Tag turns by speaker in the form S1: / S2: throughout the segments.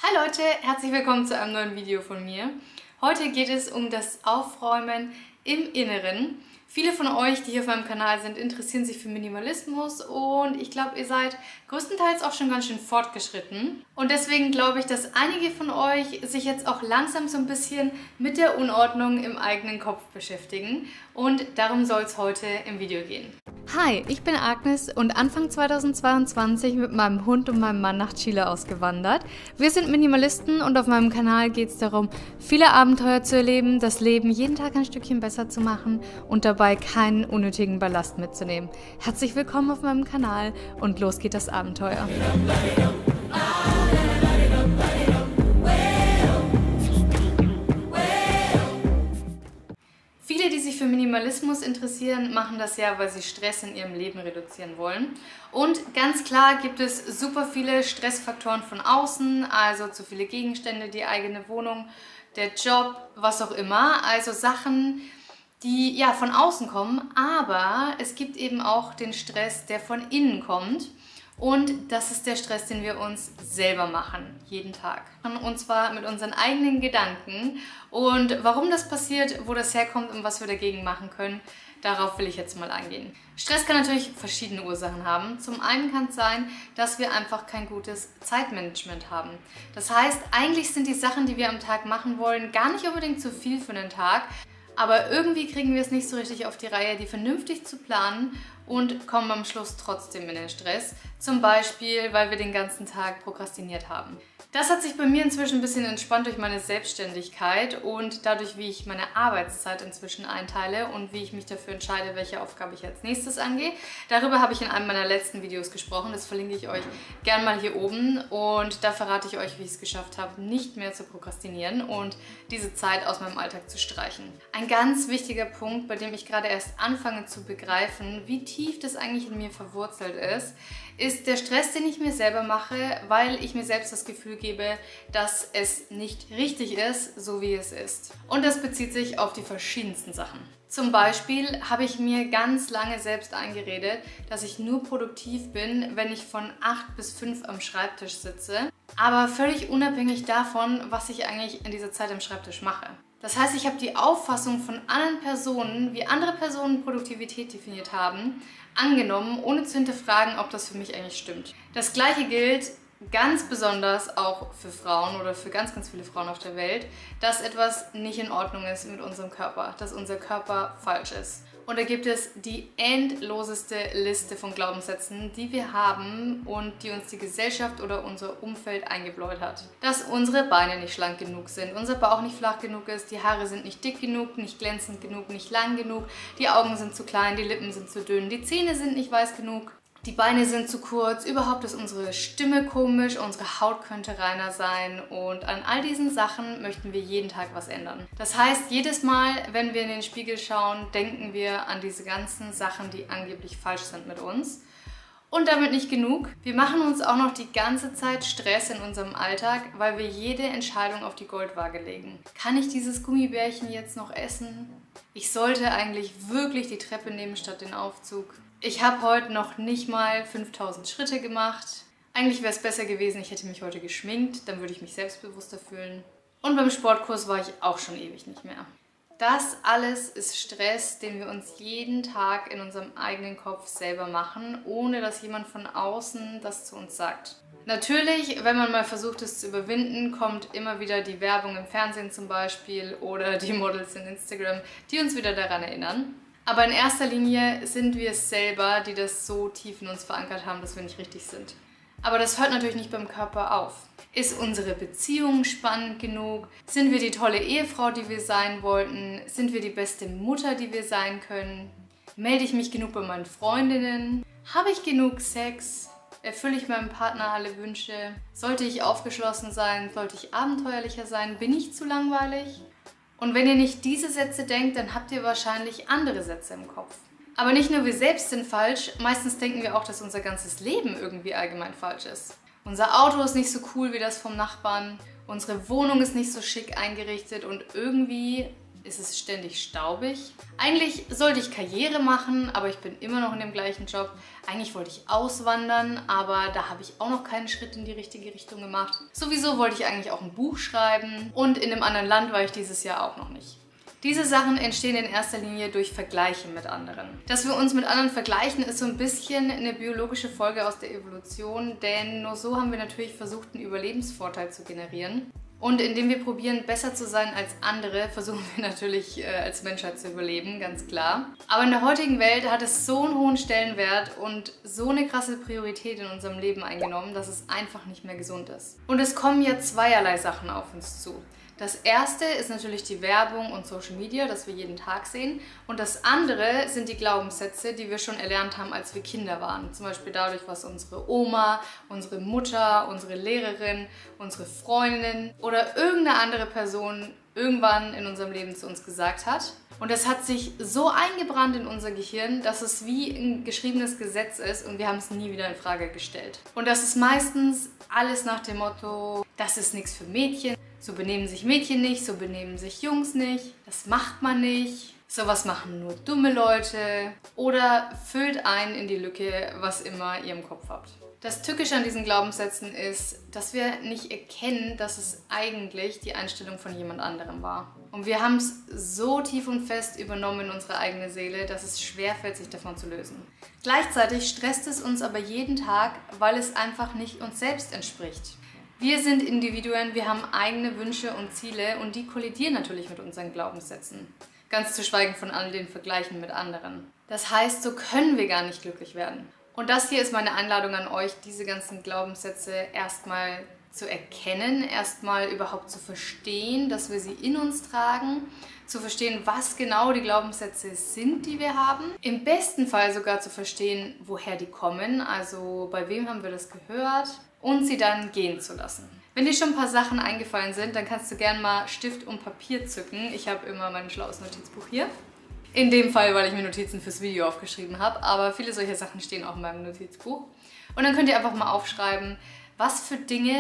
S1: Hi Leute, herzlich willkommen zu einem neuen Video von mir. Heute geht es um das Aufräumen im Inneren. Viele von euch, die hier auf meinem Kanal sind, interessieren sich für Minimalismus und ich glaube, ihr seid größtenteils auch schon ganz schön fortgeschritten. Und deswegen glaube ich, dass einige von euch sich jetzt auch langsam so ein bisschen mit der Unordnung im eigenen Kopf beschäftigen. Und darum soll es heute im Video gehen. Hi, ich bin Agnes und Anfang 2022 mit meinem Hund und meinem Mann nach Chile ausgewandert. Wir sind Minimalisten und auf meinem Kanal geht es darum, viele Abenteuer zu erleben, das Leben jeden Tag ein Stückchen besser zu machen und dabei keinen unnötigen Ballast mitzunehmen. Herzlich willkommen auf meinem Kanal und los geht das Abenteuer. Viele, die sich für Minimalismus interessieren, machen das ja, weil sie Stress in ihrem Leben reduzieren wollen. Und ganz klar gibt es super viele Stressfaktoren von außen, also zu viele Gegenstände, die eigene Wohnung, der Job, was auch immer. Also Sachen, die ja von außen kommen, aber es gibt eben auch den Stress, der von innen kommt. Und das ist der Stress, den wir uns selber machen, jeden Tag. Und zwar mit unseren eigenen Gedanken. Und warum das passiert, wo das herkommt und was wir dagegen machen können, darauf will ich jetzt mal eingehen. Stress kann natürlich verschiedene Ursachen haben. Zum einen kann es sein, dass wir einfach kein gutes Zeitmanagement haben. Das heißt, eigentlich sind die Sachen, die wir am Tag machen wollen, gar nicht unbedingt zu viel für einen Tag. Aber irgendwie kriegen wir es nicht so richtig auf die Reihe, die vernünftig zu planen und kommen am Schluss trotzdem in den Stress. Zum Beispiel, weil wir den ganzen Tag prokrastiniert haben. Das hat sich bei mir inzwischen ein bisschen entspannt durch meine Selbstständigkeit und dadurch, wie ich meine Arbeitszeit inzwischen einteile und wie ich mich dafür entscheide, welche Aufgabe ich als nächstes angehe. Darüber habe ich in einem meiner letzten Videos gesprochen, das verlinke ich euch gern mal hier oben und da verrate ich euch, wie ich es geschafft habe, nicht mehr zu prokrastinieren und diese Zeit aus meinem Alltag zu streichen. Ein ganz wichtiger Punkt, bei dem ich gerade erst anfange zu begreifen, wie tief das eigentlich in mir verwurzelt ist der Stress, den ich mir selber mache, weil ich mir selbst das Gefühl gebe, dass es nicht richtig ist, so wie es ist. Und das bezieht sich auf die verschiedensten Sachen. Zum Beispiel habe ich mir ganz lange selbst eingeredet, dass ich nur produktiv bin, wenn ich von 8 bis 5 am Schreibtisch sitze, aber völlig unabhängig davon, was ich eigentlich in dieser Zeit am Schreibtisch mache. Das heißt, ich habe die Auffassung von anderen Personen, wie andere Personen Produktivität definiert haben, angenommen, ohne zu hinterfragen, ob das für mich eigentlich stimmt. Das Gleiche gilt ganz besonders auch für Frauen oder für ganz, ganz viele Frauen auf der Welt, dass etwas nicht in Ordnung ist mit unserem Körper, dass unser Körper falsch ist. Und da gibt es die endloseste Liste von Glaubenssätzen, die wir haben und die uns die Gesellschaft oder unser Umfeld eingebläut hat. Dass unsere Beine nicht schlank genug sind, unser Bauch nicht flach genug ist, die Haare sind nicht dick genug, nicht glänzend genug, nicht lang genug, die Augen sind zu klein, die Lippen sind zu dünn, die Zähne sind nicht weiß genug. Die Beine sind zu kurz, überhaupt ist unsere Stimme komisch, unsere Haut könnte reiner sein und an all diesen Sachen möchten wir jeden Tag was ändern. Das heißt, jedes Mal, wenn wir in den Spiegel schauen, denken wir an diese ganzen Sachen, die angeblich falsch sind mit uns. Und damit nicht genug. Wir machen uns auch noch die ganze Zeit Stress in unserem Alltag, weil wir jede Entscheidung auf die Goldwaage legen. Kann ich dieses Gummibärchen jetzt noch essen? Ich sollte eigentlich wirklich die Treppe nehmen statt den Aufzug. Ich habe heute noch nicht mal 5000 Schritte gemacht. Eigentlich wäre es besser gewesen, ich hätte mich heute geschminkt, dann würde ich mich selbstbewusster fühlen. Und beim Sportkurs war ich auch schon ewig nicht mehr. Das alles ist Stress, den wir uns jeden Tag in unserem eigenen Kopf selber machen, ohne dass jemand von außen das zu uns sagt. Natürlich, wenn man mal versucht, es zu überwinden, kommt immer wieder die Werbung im Fernsehen zum Beispiel oder die Models in Instagram, die uns wieder daran erinnern. Aber in erster Linie sind wir es selber, die das so tief in uns verankert haben, dass wir nicht richtig sind. Aber das hört natürlich nicht beim Körper auf. Ist unsere Beziehung spannend genug? Sind wir die tolle Ehefrau, die wir sein wollten? Sind wir die beste Mutter, die wir sein können? Melde ich mich genug bei meinen Freundinnen? Habe ich genug Sex? Erfülle ich meinem Partner alle Wünsche? Sollte ich aufgeschlossen sein? Sollte ich abenteuerlicher sein? Bin ich zu langweilig? Und wenn ihr nicht diese Sätze denkt, dann habt ihr wahrscheinlich andere Sätze im Kopf. Aber nicht nur wir selbst sind falsch, meistens denken wir auch, dass unser ganzes Leben irgendwie allgemein falsch ist. Unser Auto ist nicht so cool wie das vom Nachbarn, unsere Wohnung ist nicht so schick eingerichtet und irgendwie Ist es ständig staubig? Eigentlich sollte ich Karriere machen, aber ich bin immer noch in dem gleichen Job. Eigentlich wollte ich auswandern, aber da habe ich auch noch keinen Schritt in die richtige Richtung gemacht. Sowieso wollte ich eigentlich auch ein Buch schreiben und in einem anderen Land war ich dieses Jahr auch noch nicht. Diese Sachen entstehen in erster Linie durch Vergleiche mit anderen. Dass wir uns mit anderen vergleichen, ist so ein bisschen eine biologische Folge aus der Evolution, denn nur so haben wir natürlich versucht, einen Überlebensvorteil zu generieren. Und indem wir probieren, besser zu sein als andere, versuchen wir natürlich als Menschheit zu überleben, ganz klar. Aber in der heutigen Welt hat es so einen hohen Stellenwert und so eine krasse Priorität in unserem Leben eingenommen, dass es einfach nicht mehr gesund ist. Und es kommen ja zweierlei Sachen auf uns zu. Das erste ist natürlich die Werbung und Social Media, das wir jeden Tag sehen. Und das andere sind die Glaubenssätze, die wir schon erlernt haben, als wir Kinder waren. Zum Beispiel dadurch, was unsere Oma, unsere Mutter, unsere Lehrerin, unsere Freundin oder irgendeine andere Person irgendwann in unserem Leben zu uns gesagt hat. Und das hat sich so eingebrannt in unser Gehirn, dass es wie ein geschriebenes Gesetz ist und wir haben es nie wieder in Frage gestellt. Und das ist meistens alles nach dem Motto, das ist nichts für Mädchen. So benehmen sich Mädchen nicht, so benehmen sich Jungs nicht, das macht man nicht, sowas machen nur dumme Leute oder füllt ein in die Lücke, was immer ihr im Kopf habt. Das Tückische an diesen Glaubenssätzen ist, dass wir nicht erkennen, dass es eigentlich die Einstellung von jemand anderem war. Und wir haben es so tief und fest übernommen in unsere eigene Seele, dass es schwerfällt, sich davon zu lösen. Gleichzeitig stresst es uns aber jeden Tag, weil es einfach nicht uns selbst entspricht. Wir sind Individuen, wir haben eigene Wünsche und Ziele und die kollidieren natürlich mit unseren Glaubenssätzen. Ganz zu schweigen von all den Vergleichen mit anderen. Das heißt, so können wir gar nicht glücklich werden. Und das hier ist meine Einladung an euch, diese ganzen Glaubenssätze erstmal zu erkennen, erstmal überhaupt zu verstehen, dass wir sie in uns tragen, zu verstehen, was genau die Glaubenssätze sind, die wir haben. Im besten Fall sogar zu verstehen, woher die kommen, also bei wem haben wir das gehört und sie dann gehen zu lassen. Wenn dir schon ein paar Sachen eingefallen sind, dann kannst du gerne mal Stift und Papier zücken. Ich habe immer mein schlaues Notizbuch hier. In dem Fall, weil ich mir Notizen fürs Video aufgeschrieben habe, aber viele solcher Sachen stehen auch in meinem Notizbuch. Und dann könnt ihr einfach mal aufschreiben, was für Dinge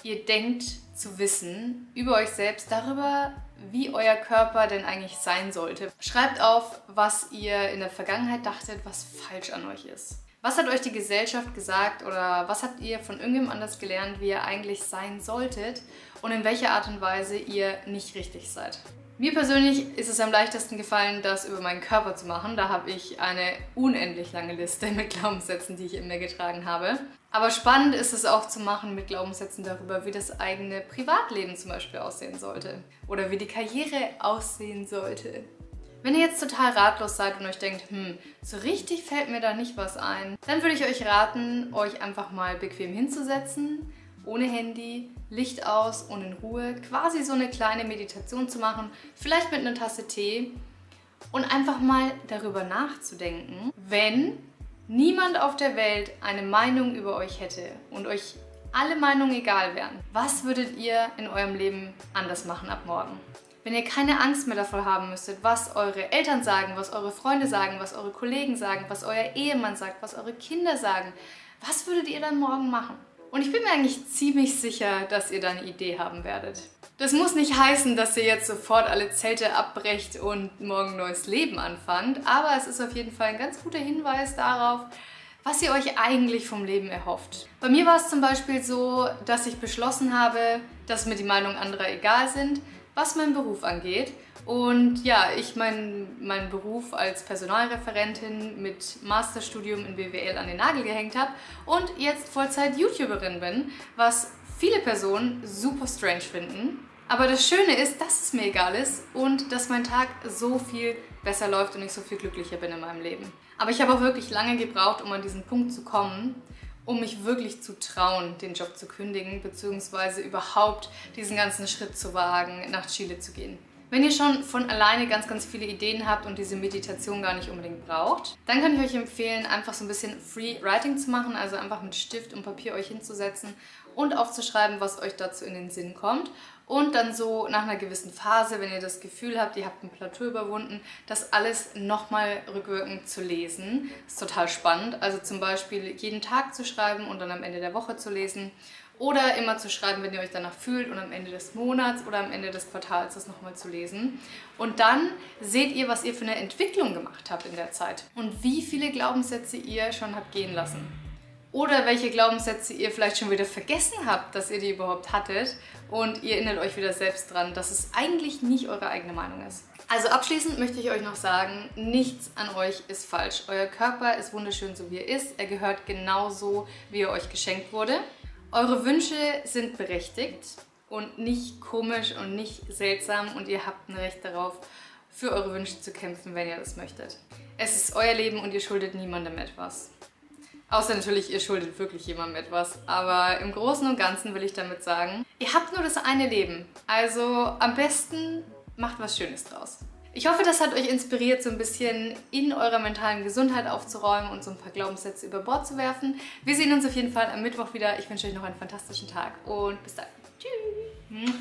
S1: ihr denkt zu wissen über euch selbst, darüber, wie euer Körper denn eigentlich sein sollte. Schreibt auf, was ihr in der Vergangenheit dachtet, was falsch an euch ist. Was hat euch die Gesellschaft gesagt oder was habt ihr von irgendjemand anders gelernt, wie ihr eigentlich sein solltet und in welcher Art und Weise ihr nicht richtig seid? Mir persönlich ist es am leichtesten gefallen, das über meinen Körper zu machen. Da habe ich eine unendlich lange Liste mit Glaubenssätzen, die ich in mir getragen habe. Aber spannend ist es auch zu machen mit Glaubenssätzen darüber, wie das eigene Privatleben zum Beispiel aussehen sollte oder wie die Karriere aussehen sollte. Wenn ihr jetzt total ratlos seid und euch denkt, so richtig fällt mir da nicht was ein, dann würde ich euch raten, euch einfach mal bequem hinzusetzen, ohne Handy, Licht aus und in Ruhe, quasi so eine kleine Meditation zu machen, vielleicht mit einer Tasse Tee und einfach mal darüber nachzudenken, wenn niemand auf der Welt eine Meinung über euch hätte und euch alle Meinungen egal wären, was würdet ihr in eurem Leben anders machen ab morgen? Wenn ihr keine Angst mehr davor haben müsstet, was eure Eltern sagen, was eure Freunde sagen, was eure Kollegen sagen, was euer Ehemann sagt, was eure Kinder sagen, was würdet ihr dann morgen machen? Und ich bin mir eigentlich ziemlich sicher, dass ihr da eine Idee haben werdet. Das muss nicht heißen, dass ihr jetzt sofort alle Zelte abbrecht und morgen ein neues Leben anfangt, aber es ist auf jeden Fall ein ganz guter Hinweis darauf, was ihr euch eigentlich vom Leben erhofft. Bei mir war es zum Beispiel so, dass ich beschlossen habe, dass mir die Meinungen anderer egal sind, was meinen Beruf angeht. Und ja, ich meinen Beruf als Personalreferentin mit Masterstudium in BWL an den Nagel gehängt habe und jetzt Vollzeit-YouTuberin bin, was viele Personen super strange finden. Aber das Schöne ist, dass es mir egal ist und dass mein Tag so viel besser läuft und ich so viel glücklicher bin in meinem Leben. Aber ich habe auch wirklich lange gebraucht, um an diesen Punkt zu kommen, um mich wirklich zu trauen, den Job zu kündigen, beziehungsweise überhaupt diesen ganzen Schritt zu wagen, nach Chile zu gehen. Wenn ihr schon von alleine ganz, ganz viele Ideen habt und diese Meditation gar nicht unbedingt braucht, dann kann ich euch empfehlen, einfach so ein bisschen Free Writing zu machen, also einfach mit Stift und Papier euch hinzusetzen und aufzuschreiben, was euch dazu in den Sinn kommt. Und dann so nach einer gewissen Phase, wenn ihr das Gefühl habt, ihr habt ein Plateau überwunden, das alles nochmal rückwirkend zu lesen. Das ist total spannend. Also zum Beispiel jeden Tag zu schreiben und dann am Ende der Woche zu lesen. oder immer zu schreiben, wenn ihr euch danach fühlt und am Ende des Monats oder am Ende des Quartals das nochmal zu lesen. Und dann seht ihr, was ihr für eine Entwicklung gemacht habt in der Zeit und wie viele Glaubenssätze ihr schon habt gehen lassen. Oder welche Glaubenssätze ihr vielleicht schon wieder vergessen habt, dass ihr die überhaupt hattet und ihr erinnert euch wieder selbst dran, dass es eigentlich nicht eure eigene Meinung ist. Also abschließend möchte ich euch noch sagen, nichts an euch ist falsch. Euer Körper ist wunderschön, so wie er ist. Er gehört genauso, wie er euch geschenkt wurde. Eure Wünsche sind berechtigt und nicht komisch und nicht seltsam und ihr habt ein Recht darauf, für eure Wünsche zu kämpfen, wenn ihr das möchtet. Es ist euer Leben und ihr schuldet niemandem etwas. Außer natürlich, ihr schuldet wirklich jemandem etwas. Aber im Großen und Ganzen will ich damit sagen, ihr habt nur das eine Leben. Also am besten macht was Schönes draus. Ich hoffe, das hat euch inspiriert, so ein bisschen in eurer mentalen Gesundheit aufzuräumen und so ein paar Glaubenssätze über Bord zu werfen. Wir sehen uns auf jeden Fall am Mittwoch wieder. Ich wünsche euch noch einen fantastischen Tag und bis dann. Tschüss.